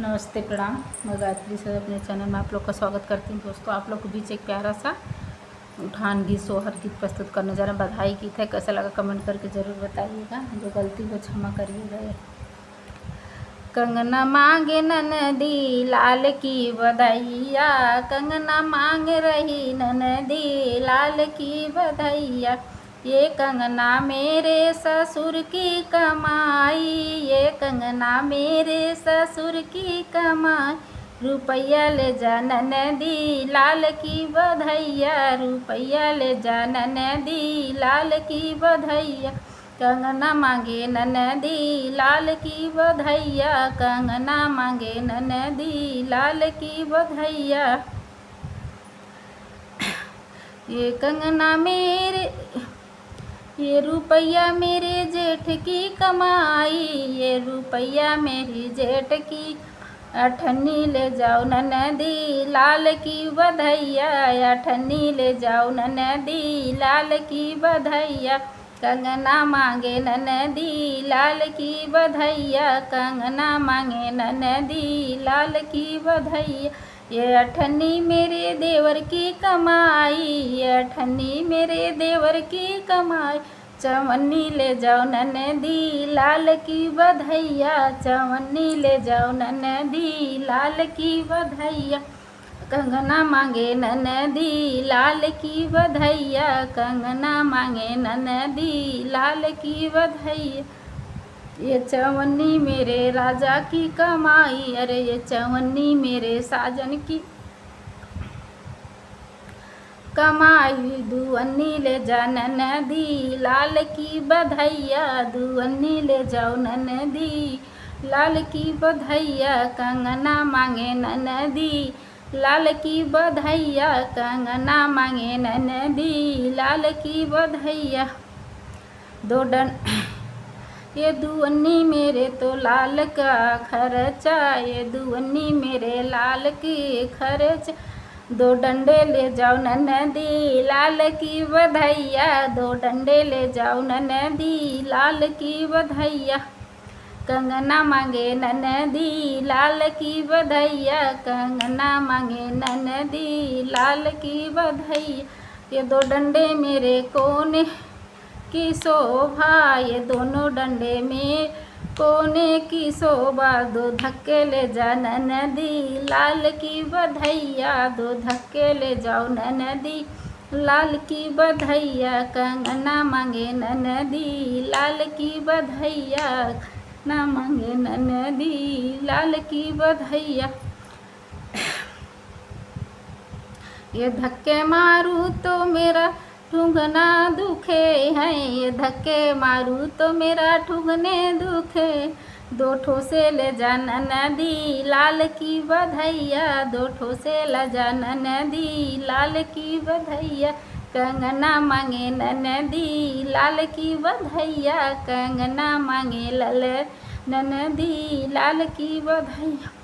नमस्ते, प्रणाम। मैं गायत्री सर अपने चैनल में आप लोग का स्वागत करती हूँ। दोस्तों, आप लोग के बीच एक प्यारा सा उठान गीत, सोहर गीत प्रस्तुत करने जा रहे हैं। बधाई गीत है, कैसा लगा कमेंट करके ज़रूर बताइएगा। जो गलती हो क्षमा करिएगा। कंगना मांगे ननदी लाल की बधैया, कंगना मांग रही ननदी लाल की बधैया। ये कंगना मेरे ससुर की कमाई, ये कंगना मेरे ससुर की कमाई। रुपया ले जा ननदी लाल की बधैया, रुपया ले जा ननदी लाल की बधैया। कंगना मांगे ननदी लाल की बधैया, कंगना मांगे ननदी लाल की बधैया। ये कंगना मेरे, ये रुपया मेरे जेठ की कमाई, ये रुपया मेरी जेठ की। अठन्नी ले जाओ ननदी लाल की बधैया, अठन्नी ले जाओ ननदी लाल की बधैया। कंगना मांगे ननदी लाल की बधैया, कंगना मांगे ननदी लाल की बधैया। ये अठन्नी मेरे देवर की कमाई, ये अठन्नी मेरे देवर की कमाई। चवन्नी ले जाओ ननदी लाल की बधैया, चवन्नी ले जाओ ननदी लाल की बधैया। कंगना मांगे ननदी लाल की बधैया, कंगना मांगे ननदी लाल की बधैया। ये चवन्नी मेरे राजा की कमाई, अरे ये चवन्नी मेरे साजन की कमाई। दुअन्नी ले जा ननदी लाल की बधैया, दुअन्नी ले जाओ ननदी लाल की बधैया। कंगना मांगे ननदी लाल की बधैया, कंगना मांगे ननदी लाल की बधैया। दो डन ये दुअन्नी मेरे तो लाल का खर्चा, ये दुअन्नी मेरे लाल की खर्च। दो डंडे ले जाओ ननदी लाल की बधैया, दो डंडे ले जाओ ननदी लाल की बधैया। कंगना मांगे ननदी लाल की बधैया, कंगना मांगे ननदी लाल की बधैया। ये दो डंडे मेरे कोने की शोभा, ये दोनों डंडे में कोने की शोभा। दो धक्के ले जा ननदी लाल की बधैया, दो धक्के ले जाओ ननदी लाल की बधैया। कंगना मांगे ननदी लाल की बधैया, ना मांगे ननदी लाल की बधैया। ये धक्के मारूं तो मेरा ठुंगना दुखे हैं, ये धक्के मारूं तो मेरा ठुंगने दुखे। दो ठो से ले जा ननदी लाल की बधैया, दो ठो से ले जा ननदी लाल की बधैया। कंगना मांगे ननदी लाल की बधैया, कंगना मांगे लल ननदी लाल की बधैया।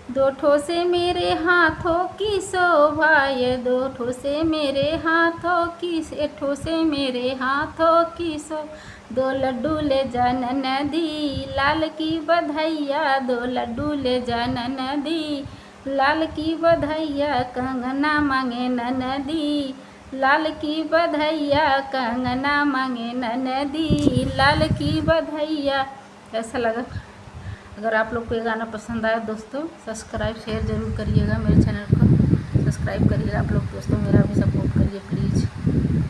दो ठो से मेरे हाथों की शोभा, ये दो ठो से मेरे हाथों की, एक ठो से मेरे हाथों की शोभा। दो लड्डू ले जा ननदी लाल की बधैया, दो लड्डू ले जा ननदी लाल की बधैया। कंगना मांगे ननदी लाल की बधैया, कंगना मांगे ननदी लाल की बधैया। कैसा लगा? अगर आप लोग को ये गाना पसंद आया दोस्तों, सब्सक्राइब शेयर ज़रूर करिएगा। मेरे चैनल को सब्सक्राइब करिएगा आप लोग दोस्तों, मेरा भी सपोर्ट करिए प्लीज़।